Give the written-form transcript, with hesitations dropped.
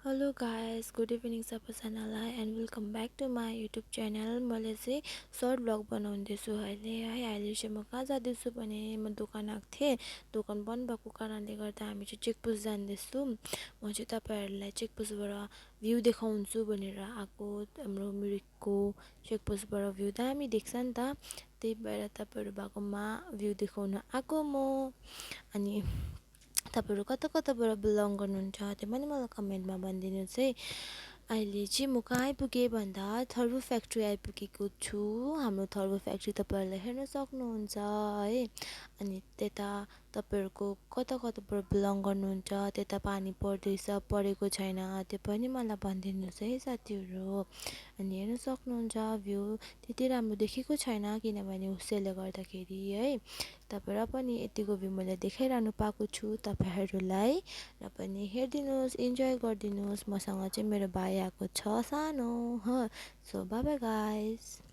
Hello guys, good evening सबैजनालाई and welcome back to my YouTube channel. मैले चाहिँ short vlog बनाउँदैछु अहिले चाहिँ म कहाँ जाँदैछु भने म दोकान आएको थिएँ। दोकान बन्द भएको कारणले गर्दा हामी चाहिँ चेकपोस्ट जाँदैछौँ। म चाहिँ तपाईँहरूलाई चेकपोस्टबाट भ्यू देखाउँछु भनेर आएको। हाम्रो मिरिकको चेकपोस्टबाट भ्यू दामी देख्छ नि त, त्यही भएर तपाईँहरू भएकोमा भ्यू देखाउन आएको म। अनि तपाईँहरू कता कताबाट बिलङ गर्नुहुन्छ त्यो पनि मलाई कमेन्टमा भनिदिनुहोस् है। अहिले चाहिँ म कहाँ आइपुगेँ भन्दा थर्बो फ्याक्ट्री आइपुगेको छु। हाम्रो थर्बो फ्याक्ट्री तपाईँहरूले हेर्न सक्नुहुन्छ है। अनि त्यता तपाईँहरूको कता कताबाट बिलङ गर्नुहुन्छ, त्यता पानी पर्दैछ परेको छैन त्यो पनि मलाई भनिदिनुहोस् है साथीहरू। अनि हेर्न सक्नुहुन्छ भ्यू त्यति राम्रो देखेको छैन किनभने उसैले गर्दाखेरि है। तपाईँ र पनि यतिको भ्यू मैले देखाइरहनु पाएको छु तपाईँहरूलाई, र पनि हेरिदिनुहोस्, इन्जोय गरिदिनुहोस्। मसँग चाहिँ मेरो भाइ आएको छ सानो सो बाई बाई गाइस।